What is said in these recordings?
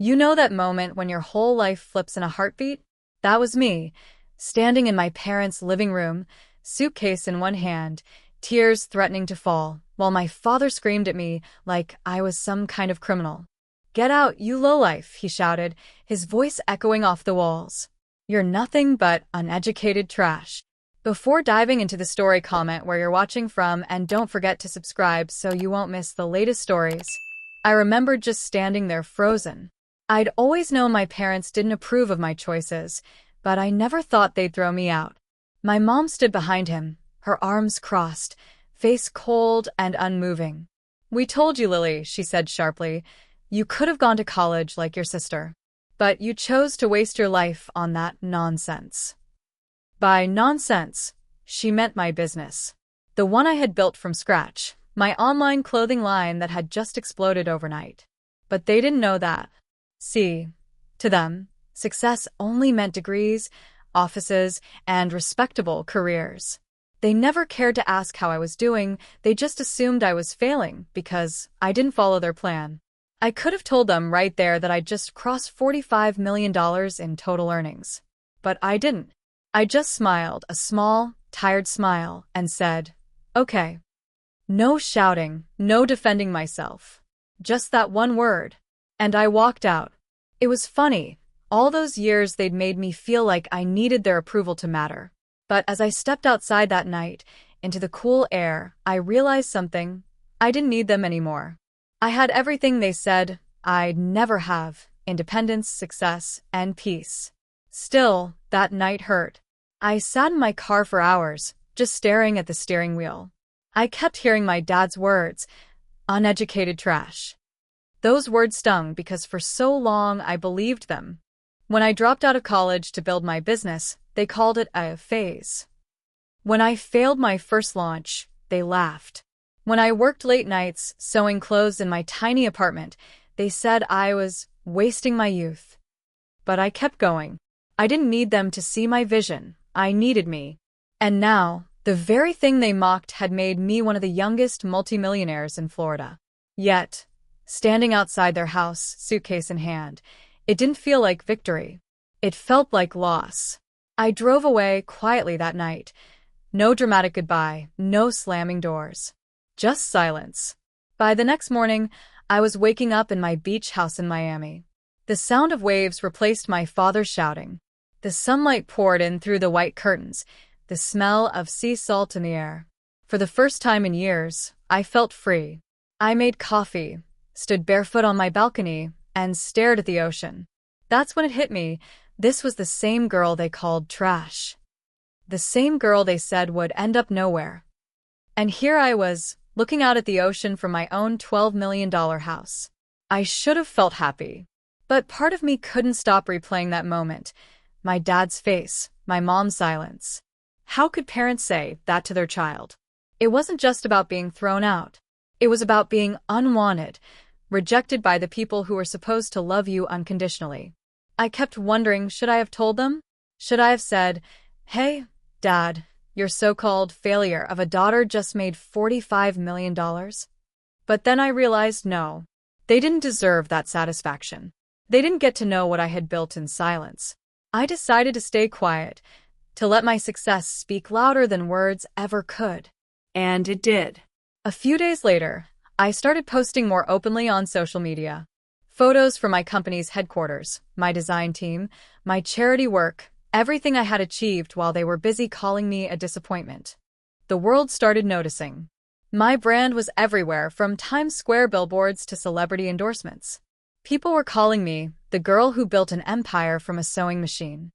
You know that moment when your whole life flips in a heartbeat? That was me, standing in my parents' living room, suitcase in one hand, tears threatening to fall, while my father screamed at me like I was some kind of criminal. "Get out, you lowlife," he shouted, his voice echoing off the walls. "You're nothing but uneducated trash." Before diving into the story, comment where you're watching from and don't forget to subscribe so you won't miss the latest stories. I remember just standing there frozen. I'd always known my parents didn't approve of my choices, but I never thought they'd throw me out. My mom stood behind him, her arms crossed, face cold and unmoving. "We told you, Lily," she said sharply. "You could have gone to college like your sister. But you chose to waste your life on that nonsense." By nonsense, she meant my business. The one I had built from scratch, my online clothing line that had just exploded overnight. But they didn't know that. See, to them, success only meant degrees, offices, and respectable careers. They never cared to ask how I was doing, they just assumed I was failing because I didn't follow their plan. I could have told them right there that I'd just crossed $45 million in total earnings. But I didn't. I just smiled, a small, tired smile, and said, "Okay." No shouting, no defending myself. Just that one word. And I walked out. It was funny. All those years they'd made me feel like I needed their approval to matter. But as I stepped outside that night, into the cool air, I realized something. I didn't need them anymore. I had everything they said I'd never have: independence, success, and peace. Still, that night hurt. I sat in my car for hours, just staring at the steering wheel. I kept hearing my dad's words, "uneducated trash." Those words stung because for so long I believed them. When I dropped out of college to build my business, they called it a phase. When I failed my first launch, they laughed. When I worked late nights sewing clothes in my tiny apartment, they said I was wasting my youth. But I kept going. I didn't need them to see my vision. I needed me. And now, the very thing they mocked had made me one of the youngest multimillionaires in Florida. Yet, standing outside their house, suitcase in hand, it didn't feel like victory. It felt like loss. I drove away quietly that night. No dramatic goodbye, no slamming doors. Just silence. By the next morning, I was waking up in my beach house in Miami. The sound of waves replaced my father's shouting. The sunlight poured in through the white curtains, the smell of sea salt in the air. For the first time in years, I felt free. I made coffee, stood barefoot on my balcony, and stared at the ocean. That's when it hit me. This was the same girl they called trash. The same girl they said would end up nowhere. And here I was, looking out at the ocean from my own $12 million house. I should have felt happy. But part of me couldn't stop replaying that moment. My dad's face, my mom's silence. How could parents say that to their child? It wasn't just about being thrown out. It was about being unwanted, rejected by the people who were supposed to love you unconditionally. I kept wondering, should I have told them? Should I have said, "Hey, Dad, your so-called failure of a daughter just made $45 million?" But then I realized no. They didn't deserve that satisfaction. They didn't get to know what I had built in silence. I decided to stay quiet, to let my success speak louder than words ever could. And it did. A few days later, I started posting more openly on social media. Photos from my company's headquarters, my design team, my charity work, everything I had achieved while they were busy calling me a disappointment. The world started noticing. My brand was everywhere, from Times Square billboards to celebrity endorsements. People were calling me the girl who built an empire from a sewing machine.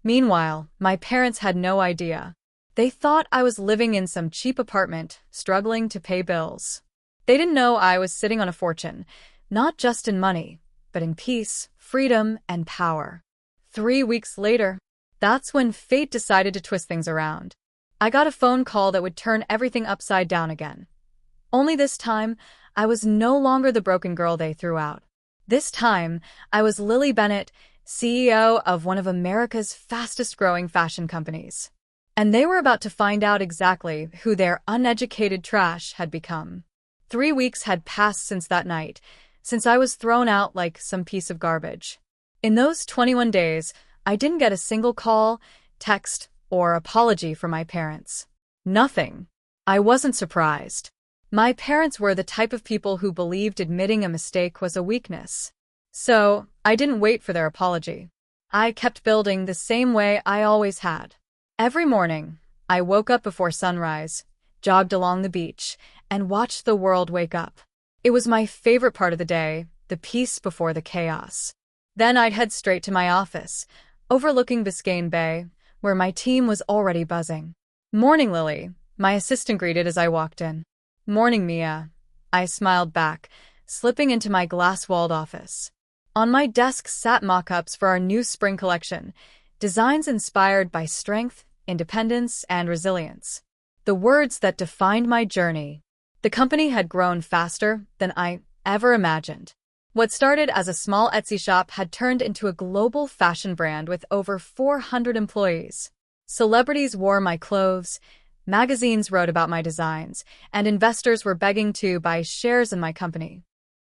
Meanwhile, my parents had no idea. They thought I was living in some cheap apartment, struggling to pay bills. They didn't know I was sitting on a fortune, not just in money, but in peace, freedom, and power. 3 weeks later, that's when fate decided to twist things around. I got a phone call that would turn everything upside down again. Only this time, I was no longer the broken girl they threw out. This time, I was Lily Bennett, CEO of one of America's fastest-growing fashion companies. And they were about to find out exactly who their uneducated trash had become. 3 weeks had passed since that night, since I was thrown out like some piece of garbage. In those 21 days, I didn't get a single call, text, or apology from my parents. Nothing. I wasn't surprised. My parents were the type of people who believed admitting a mistake was a weakness. So, I didn't wait for their apology. I kept building the same way I always had. Every morning, I woke up before sunrise, jogged along the beach, and watched the world wake up. It was my favorite part of the day, the peace before the chaos. Then I'd head straight to my office, overlooking Biscayne Bay, where my team was already buzzing. "Morning, Lily," my assistant greeted as I walked in. "Morning, Mia," I smiled back, slipping into my glass-walled office. On my desk sat mock-ups for our new spring collection, designs inspired by strength, independence, and resilience. The words that defined my journey. The company had grown faster than I ever imagined. What started as a small Etsy shop had turned into a global fashion brand with over 400 employees. Celebrities wore my clothes, magazines wrote about my designs, and investors were begging to buy shares in my company.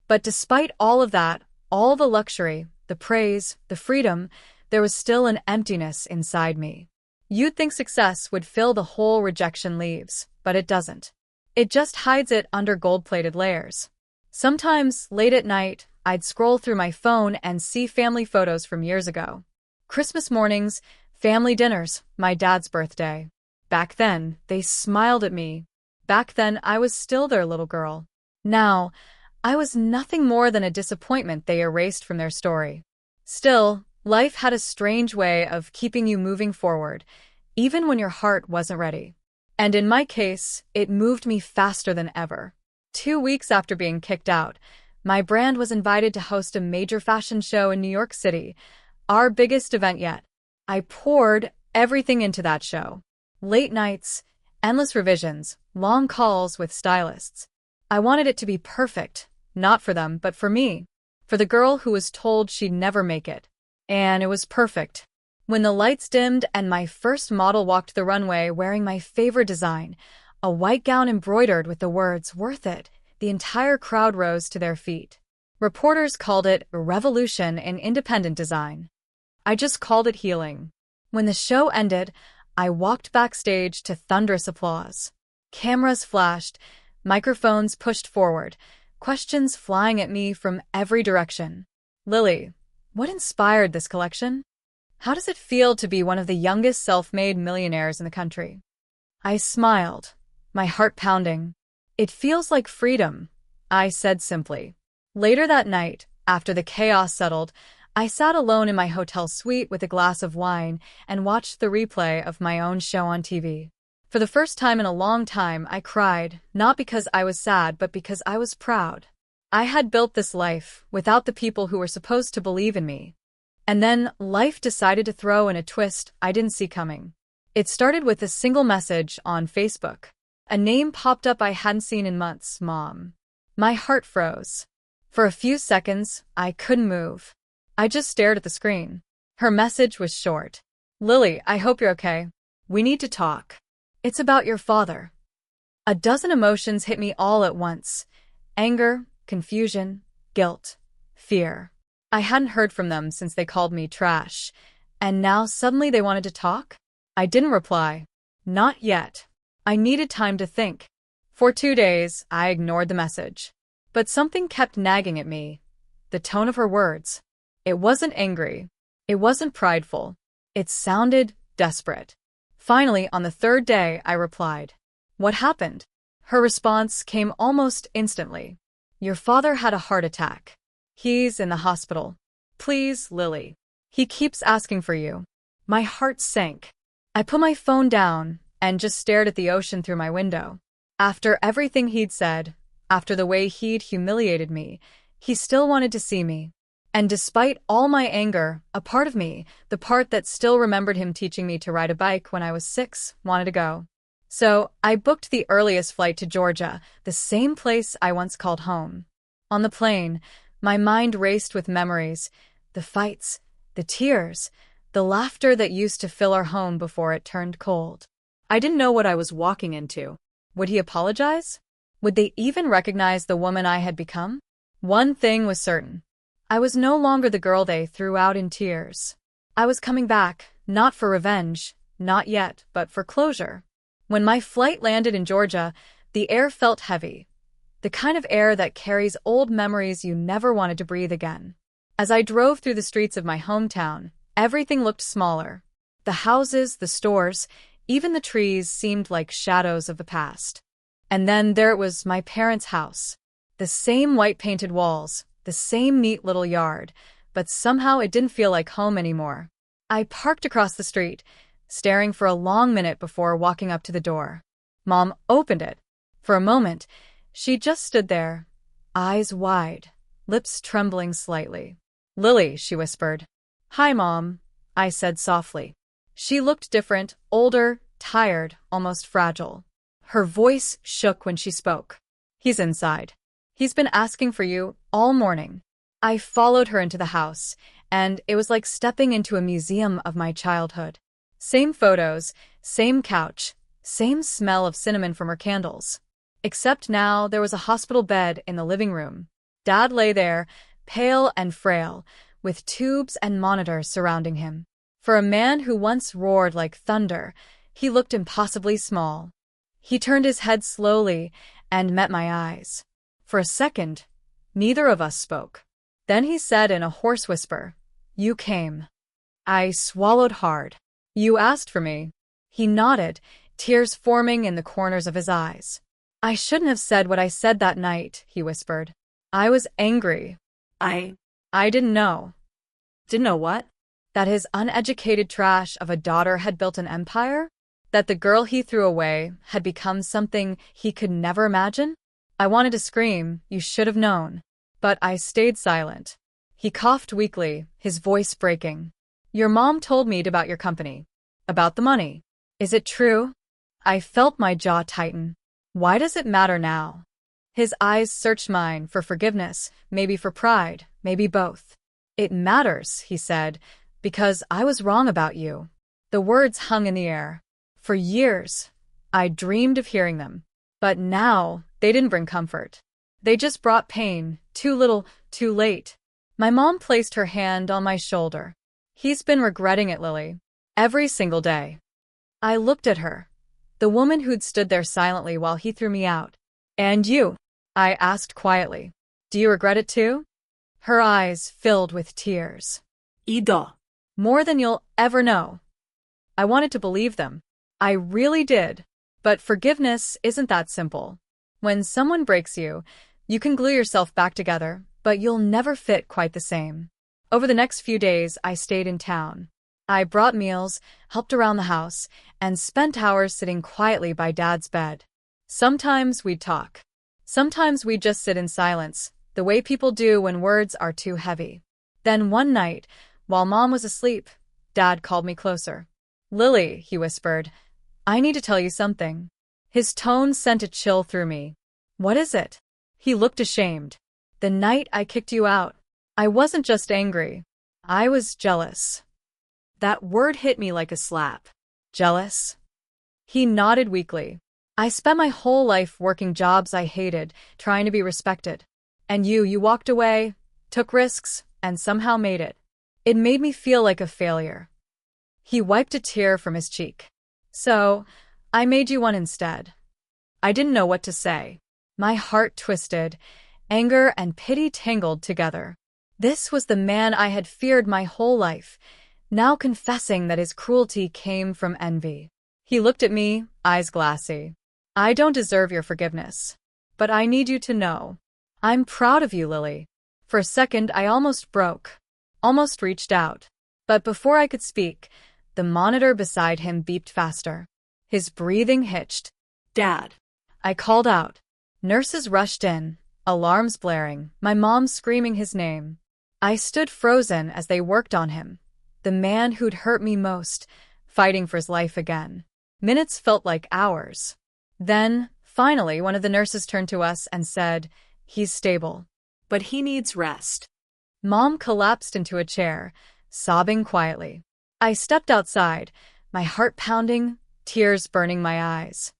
But despite all of that, all the luxury, the praise, the freedom, there was still an emptiness inside me. You'd think success would fill the hole rejection leaves, but it doesn't. It just hides it under gold-plated layers. Sometimes, late at night, I'd scroll through my phone and see family photos from years ago. Christmas mornings, family dinners, my dad's birthday. Back then, they smiled at me. Back then, I was still their little girl. Now, I was nothing more than a disappointment they erased from their story. Still, life had a strange way of keeping you moving forward, even when your heart wasn't ready. And in my case, it moved me faster than ever. 2 weeks after being kicked out, my brand was invited to host a major fashion show in New York City, our biggest event yet. I poured everything into that show. Late nights, endless revisions, long calls with stylists. I wanted it to be perfect, not for them, but for me. For the girl who was told she'd never make it. And it was perfect. When the lights dimmed and my first model walked the runway wearing my favorite design, a white gown embroidered with the words, "Worth it," the entire crowd rose to their feet. Reporters called it a revolution in independent design. I just called it healing. When the show ended, I walked backstage to thunderous applause. Cameras flashed, microphones pushed forward, questions flying at me from every direction. "Lily, what inspired this collection? How does it feel to be one of the youngest self-made millionaires in the country?" I smiled, my heart pounding. "It feels like freedom," I said simply. Later that night, after the chaos settled, I sat alone in my hotel suite with a glass of wine and watched the replay of my own show on TV. For the first time in a long time, I cried, not because I was sad, but because I was proud. I had built this life without the people who were supposed to believe in me. And then life decided to throw in a twist I didn't see coming. It started with a single message on Facebook. A name popped up I hadn't seen in months, Mom. My heart froze. For a few seconds, I couldn't move. I just stared at the screen. Her message was short. "Lily, I hope you're okay. We need to talk. It's about your father." A dozen emotions hit me all at once. Anger, confusion, guilt, fear. I hadn't heard from them since they called me trash. And now suddenly they wanted to talk? I didn't reply. Not yet. I needed time to think. For 2 days, I ignored the message. But something kept nagging at me. The tone of her words. It wasn't angry. It wasn't prideful. It sounded desperate. Finally, on the 3rd day, I replied. "What happened?" Her response came almost instantly. "Your father had a heart attack. He's in the hospital. Please, Lily. He keeps asking for you." My heart sank. I put my phone down and just stared at the ocean through my window. After everything he'd said, after the way he'd humiliated me, he still wanted to see me. And despite all my anger, a part of me, the part that still remembered him teaching me to ride a bike when I was 6, wanted to go. So I booked the earliest flight to Georgia, the same place I once called home. On the plane, my mind raced with memories, the fights, the tears, the laughter that used to fill our home before it turned cold. I didn't know what I was walking into. Would he apologize? Would they even recognize the woman I had become? One thing was certain. I was no longer the girl they threw out in tears. I was coming back, not for revenge, not yet, but for closure. When my flight landed in Georgia, the air felt heavy. The kind of air that carries old memories you never wanted to breathe again. As I drove through the streets of my hometown, everything looked smaller. The houses, the stores, even the trees seemed like shadows of the past. And then there it was, my parents' house. The same white-painted walls, the same neat little yard, but somehow it didn't feel like home anymore. I parked across the street, staring for a long minute before walking up to the door. Mom opened it. For a moment, she just stood there, eyes wide, lips trembling slightly. "Lily," she whispered. "Hi, Mom," I said softly. She looked different, older, tired, almost fragile. Her voice shook when she spoke. "He's inside. He's been asking for you all morning." I followed her into the house, and it was like stepping into a museum of my childhood. Same photos, same couch, same smell of cinnamon from her candles. Except now there was a hospital bed in the living room. Dad lay there, pale and frail, with tubes and monitors surrounding him. For a man who once roared like thunder, he looked impossibly small. He turned his head slowly and met my eyes. For a second, neither of us spoke. Then he said in a hoarse whisper, "You came." I swallowed hard. "You asked for me." He nodded, tears forming in the corners of his eyes. "I shouldn't have said what I said that night," he whispered. "I was angry. I didn't know." Didn't know what? That his uneducated trash of a daughter had built an empire? That the girl he threw away had become something he could never imagine? I wanted to scream, "You should have known." But I stayed silent. He coughed weakly, his voice breaking. "Your mom told me about your company. About the money. Is it true?" I felt my jaw tighten. Why does it matter now? His eyes searched mine for forgiveness, maybe for pride, maybe both. "It matters," he said, "because I was wrong about you." The words hung in the air. For years, I dreamed of hearing them. But now, they didn't bring comfort. They just brought pain, too little, too late. My mom placed her hand on my shoulder. "He's been regretting it, Lily. Every single day." I looked at her, the woman who'd stood there silently while he threw me out. "And you?" I asked quietly. "Do you regret it too?" Her eyes filled with tears. "Ida. More than you'll ever know." I wanted to believe them. I really did. But forgiveness isn't that simple. When someone breaks you, you can glue yourself back together, but you'll never fit quite the same. Over the next few days, I stayed in town. I brought meals, helped around the house, and spent hours sitting quietly by Dad's bed. Sometimes we'd talk. Sometimes we'd just sit in silence, the way people do when words are too heavy. Then one night, while Mom was asleep, Dad called me closer. "Lily," he whispered, "I need to tell you something." His tone sent a chill through me. "What is it?" He looked ashamed. "The night I kicked you out, I wasn't just angry. I was jealous." That word hit me like a slap. Jealous? He nodded weakly. "I spent my whole life working jobs I hated, trying to be respected. And you walked away, took risks, and somehow made it. It made me feel like a failure." He wiped a tear from his cheek. "So, I made you one instead." I didn't know what to say. My heart twisted. Anger and pity tangled together. This was the man I had feared my whole life, now confessing that his cruelty came from envy. He looked at me, eyes glassy. "I don't deserve your forgiveness. But I need you to know. I'm proud of you, Lily." For a second, I almost broke. Almost reached out. But before I could speak, the monitor beside him beeped faster. His breathing hitched. "Dad." I called out. Nurses rushed in, alarms blaring, my mom screaming his name. I stood frozen as they worked on him, the man who'd hurt me most, fighting for his life again. Minutes felt like hours. Then, finally, one of the nurses turned to us and said, "He's stable. But he needs rest." Mom collapsed into a chair, sobbing quietly. I stepped outside, my heart pounding, tears burning my eyes.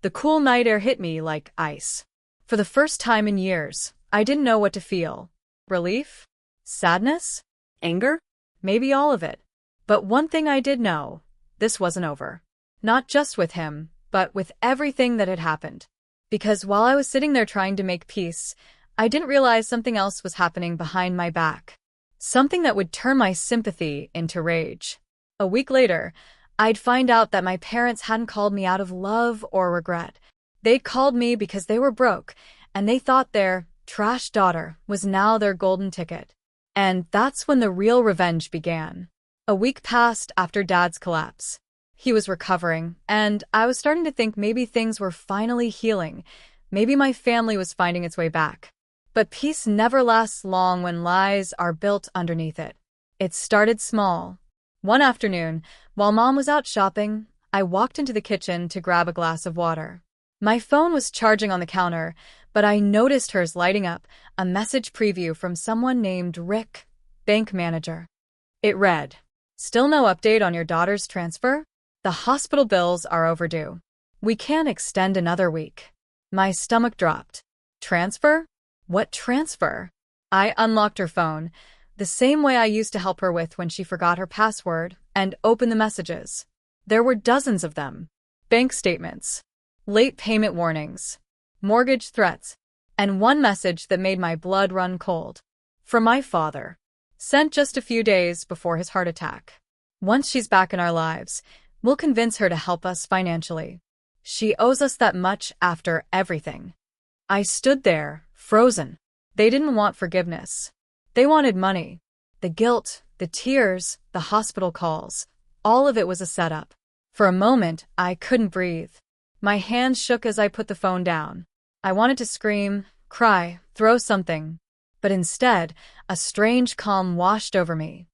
The cool night air hit me like ice. For the first time in years, I didn't know what to feel. Relief? Sadness? Anger? Maybe all of it. But one thing I did know, this wasn't over. Not just with him, but with everything that had happened. Because while I was sitting there trying to make peace, I didn't realize something else was happening behind my back. Something that would turn my sympathy into rage. A week later, I'd find out that my parents hadn't called me out of love or regret. They'd called me because they were broke, and they thought their trash daughter was now their golden ticket. And that's when the real revenge began. A week passed after Dad's collapse. He was recovering, and I was starting to think maybe things were finally healing. Maybe my family was finding its way back. But peace never lasts long when lies are built underneath it. It started small. One afternoon, while Mom was out shopping, I walked into the kitchen to grab a glass of water. My phone was charging on the counter, but I noticed hers lighting up, a message preview from someone named Rick, bank manager. It read, "Still no update on your daughter's transfer? The hospital bills are overdue. We can't extend another week." My stomach dropped. Transfer? What transfer? I unlocked her phone, the same way I used to help her with when she forgot her password, and opened the messages. There were dozens of them. Bank statements, late payment warnings, mortgage threats, and one message that made my blood run cold. From my father, sent just a few days before his heart attack. "Once she's back in our lives, we'll convince her to help us financially. She owes us that much after everything." I stood there, frozen. They didn't want forgiveness. They wanted money. The guilt, the tears, the hospital calls, all of it was a setup. For a moment, I couldn't breathe. My hands shook as I put the phone down. I wanted to scream, cry, throw something. But instead, a strange calm washed over me.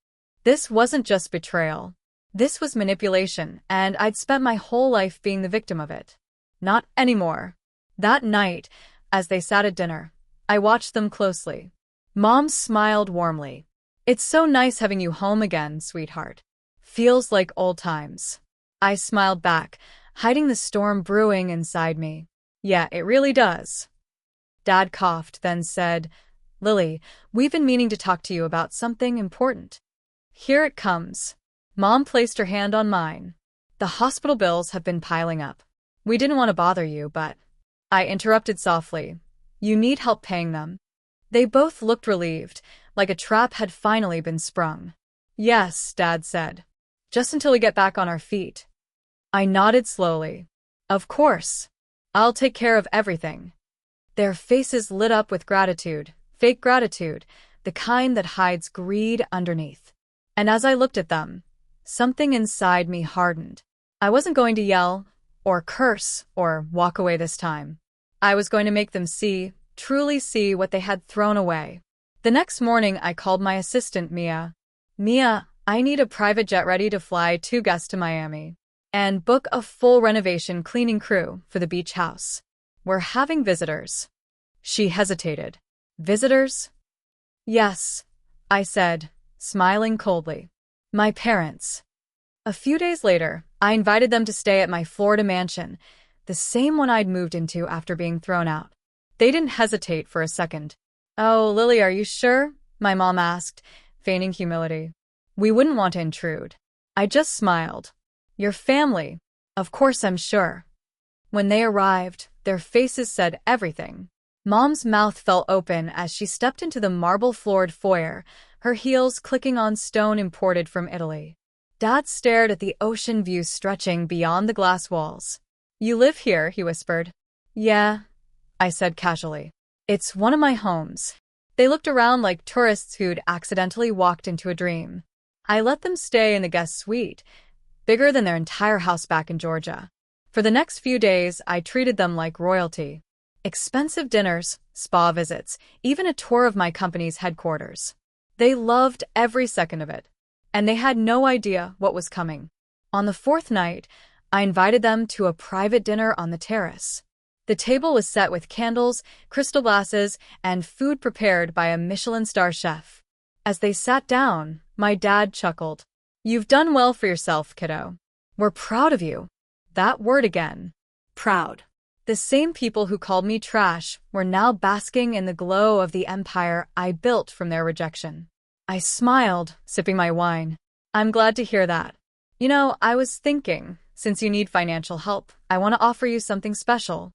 This wasn't just betrayal. This was manipulation, and I'd spent my whole life being the victim of it. Not anymore. That night, as they sat at dinner, I watched them closely. Mom smiled warmly. "It's so nice having you home again, sweetheart. Feels like old times." I smiled back, hiding the storm brewing inside me. "Yeah, it really does." Dad coughed, then said, "Lily, we've been meaning to talk to you about something important." "Here it comes." Mom placed her hand on mine. "The hospital bills have been piling up. We didn't want to bother you, but—" I interrupted softly. "You need help paying them." They both looked relieved, like a trap had finally been sprung. "Yes," Dad said. "Just until we get back on our feet." I nodded slowly. "Of course. I'll take care of everything." Their faces lit up with gratitude, fake gratitude, the kind that hides greed underneath. And as I looked at them, something inside me hardened. I wasn't going to yell, or curse, or walk away this time. I was going to make them see, truly see what they had thrown away. The next morning, I called my assistant, Mia. "Mia, I need a private jet ready to fly 2 guests to Miami. And book a full renovation cleaning crew for the beach house. We're having visitors." She hesitated. "Visitors?" "Yes," I said, smiling coldly. "My parents." A few days later, I invited them to stay at my Florida mansion, the same one I'd moved into after being thrown out. They didn't hesitate for a second. "Oh, Lily, are you sure?" my mom asked, feigning humility. "We wouldn't want to intrude." I just smiled. "Your family. Of course I'm sure." When they arrived, their faces said everything. Mom's mouth fell open as she stepped into the marble-floored foyer, her heels clicking on stone imported from Italy. Dad stared at the ocean view stretching beyond the glass walls. "You live here," he whispered. "Yeah," I said casually. "It's one of my homes." They looked around like tourists who'd accidentally walked into a dream. I let them stay in the guest suite, bigger than their entire house back in Georgia. For the next few days, I treated them like royalty. Expensive dinners, spa visits, even a tour of my company's headquarters. They loved every second of it. And they had no idea what was coming. On the 4th night, I invited them to a private dinner on the terrace. The table was set with candles, crystal glasses, and food prepared by a Michelin star chef. As they sat down, my dad chuckled. "You've done well for yourself, kiddo. We're proud of you." That word again. Proud. The same people who called me trash were now basking in the glow of the empire I built from their rejection. I smiled, sipping my wine. I'm glad to hear that. You know, I was thinking, since you need financial help, I want to offer you something special.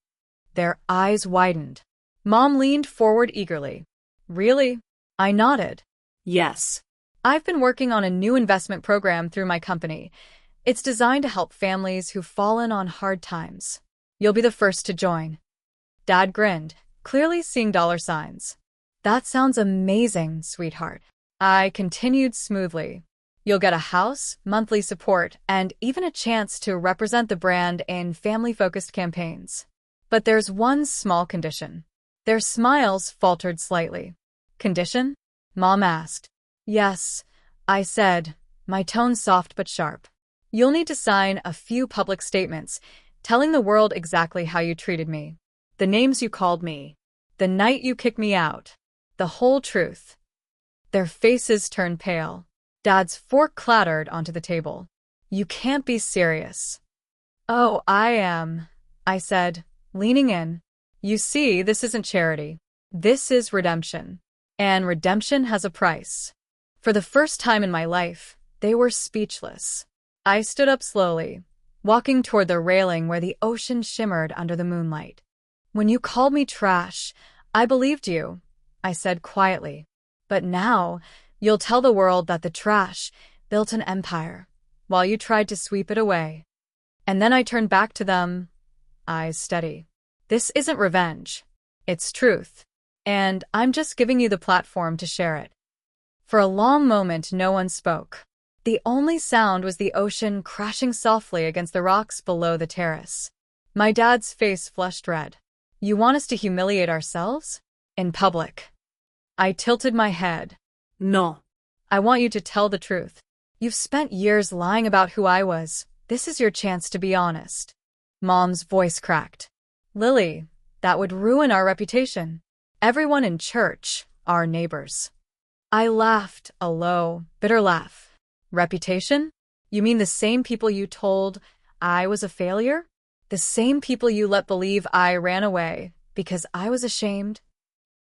Their eyes widened. Mom leaned forward eagerly. Really? I nodded. Yes. I've been working on a new investment program through my company. It's designed to help families who've fallen on hard times. You'll be the first to join. Dad grinned, clearly seeing dollar signs. That sounds amazing, sweetheart. I continued smoothly. You'll get a house, monthly support, and even a chance to represent the brand in family-focused campaigns. But there's one small condition. Their smiles faltered slightly. Condition? Mom asked. Yes, I said, my tone soft but sharp. You'll need to sign a few public statements, telling the world exactly how you treated me. The names you called me. The night you kicked me out. The whole truth. Their faces turned pale. Dad's fork clattered onto the table. You can't be serious. Oh, I am, I said, leaning in. You see, this isn't charity. This is redemption. And redemption has a price. For the first time in my life, they were speechless. I stood up slowly, walking toward the railing where the ocean shimmered under the moonlight. When you called me trash, I believed you, I said quietly. But now, you'll tell the world that the trash built an empire, while you tried to sweep it away. And then I turned back to them, eyes steady. This isn't revenge. It's truth. And I'm just giving you the platform to share it. For a long moment, no one spoke. The only sound was the ocean crashing softly against the rocks below the terrace. My dad's face flushed red. You want us to humiliate ourselves? In public. I tilted my head. No. I want you to tell the truth. You've spent years lying about who I was. This is your chance to be honest. Mom's voice cracked. Lily, that would ruin our reputation. Everyone in church, our neighbors. I laughed, a low, bitter laugh. Reputation? You mean the same people you told I was a failure? The same people you let believe I ran away because I was ashamed?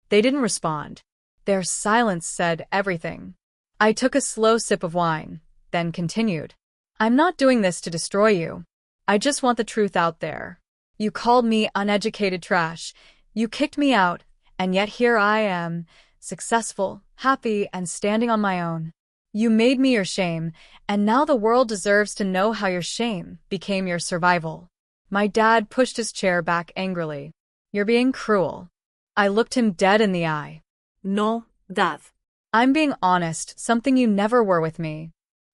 They didn't respond. Their silence said everything. I took a slow sip of wine, then continued. I'm not doing this to destroy you. I just want the truth out there. You called me uneducated trash. You kicked me out, and yet here I am, successful, happy, and standing on my own. You made me your shame, and now the world deserves to know how your shame became your survival. My dad pushed his chair back angrily. You're being cruel. I looked him dead in the eye. No, Dad. I'm being honest, something you never were with me.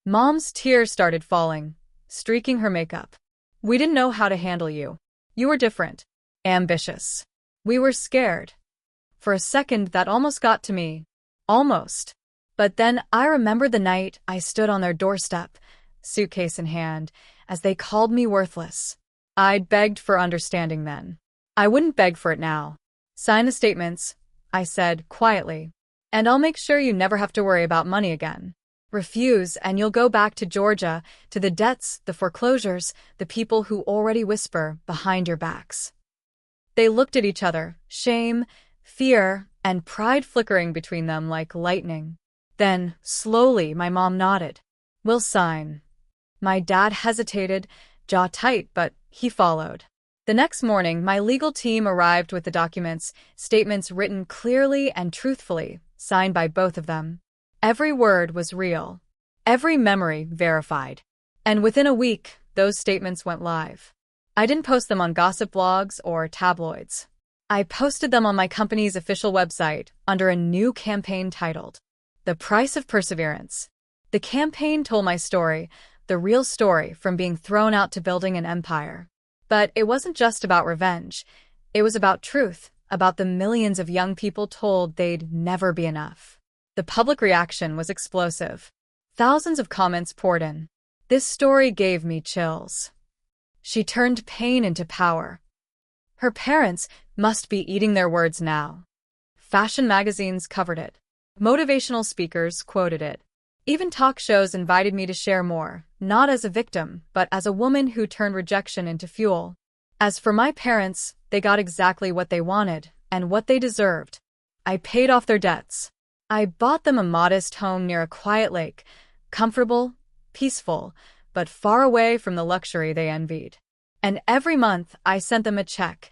Mom's tears started falling, streaking her makeup. We didn't know how to handle you. You were different. Ambitious. We were scared. For a second, that almost got to me. Almost. But then I remembered the night I stood on their doorstep, suitcase in hand, as they called me worthless. I'd begged for understanding then. I wouldn't beg for it now. Sign the statements, I said quietly, and I'll make sure you never have to worry about money again. Refuse, and you'll go back to Georgia, to the debts, the foreclosures, the people who already whisper behind your backs. They looked at each other, shame, fear, and pride flickering between them like lightning. Then, slowly, my mom nodded. We'll sign. My dad hesitated, jaw tight, but he followed. The next morning, my legal team arrived with the documents, statements written clearly and truthfully, signed by both of them. Every word was real. Every memory verified. And within a week, those statements went live. I didn't post them on gossip blogs or tabloids. I posted them on my company's official website under a new campaign titled, The Price of Perseverance. The campaign told my story, the real story from being thrown out to building an empire. But it wasn't just about revenge. It was about truth, about the millions of young people told they'd never be enough. The public reaction was explosive. Thousands of comments poured in. This story gave me chills. She turned pain into power. Her parents must be eating their words now. Fashion magazines covered it. Motivational speakers quoted it. Even talk shows invited me to share more, not as a victim, but as a woman who turned rejection into fuel. As for my parents, they got exactly what they wanted and what they deserved. I paid off their debts. I bought them a modest home near a quiet lake, comfortable, peaceful, but far away from the luxury they envied. And every month I sent them a check,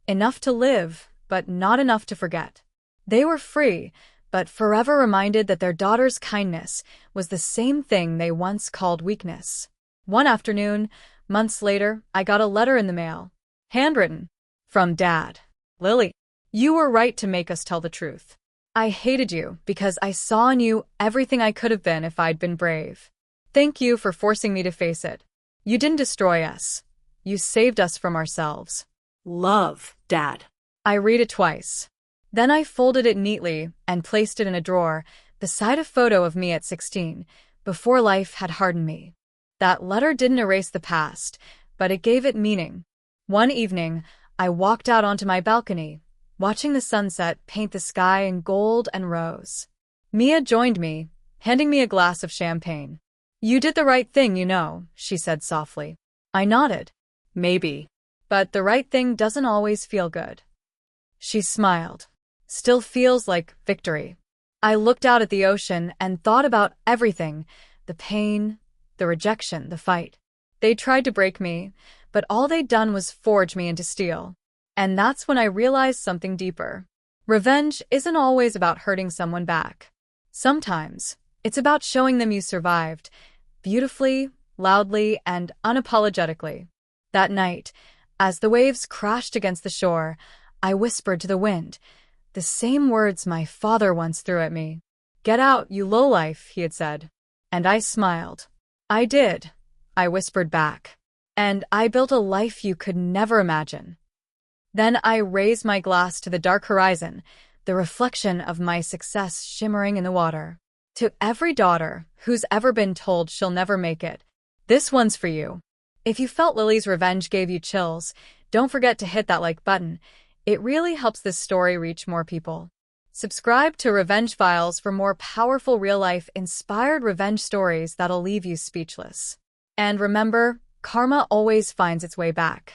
enough to live, but not enough to forget. They were free, but forever reminded that their daughter's kindness was the same thing they once called weakness. One afternoon, months later, I got a letter in the mail. Handwritten. From Dad. Lily, you were right to make us tell the truth. I hated you because I saw in you everything I could have been if I'd been brave. Thank you for forcing me to face it. You didn't destroy us. You saved us from ourselves. Love, Dad. I read it twice. Then I folded it neatly and placed it in a drawer beside a photo of me at 16, before life had hardened me. That letter didn't erase the past, but it gave it meaning. One evening, I walked out onto my balcony, watching the sunset paint the sky in gold and rose. Mia joined me, handing me a glass of champagne. You did the right thing, you know, she said softly. I nodded. Maybe. But the right thing doesn't always feel good. She smiled. Still feels like victory. I looked out at the ocean and thought about everything, the pain, the rejection, the fight. They tried to break me, but all they'd done was forge me into steel. And that's when I realized something deeper. Revenge isn't always about hurting someone back. Sometimes, it's about showing them you survived, beautifully, loudly, and unapologetically. That night, as the waves crashed against the shore, I whispered to the wind, the same words my father once threw at me. Get out, you lowlife, he had said. And I smiled. I did, I whispered back. And I built a life you could never imagine. Then I raised my glass to the dark horizon, the reflection of my success shimmering in the water. To every daughter who's ever been told she'll never make it, this one's for you. If you felt Lily's revenge gave you chills, don't forget to hit that like button. It really helps this story reach more people. Subscribe to Revenge Files for more powerful real-life inspired revenge stories that'll leave you speechless. And remember, karma always finds its way back.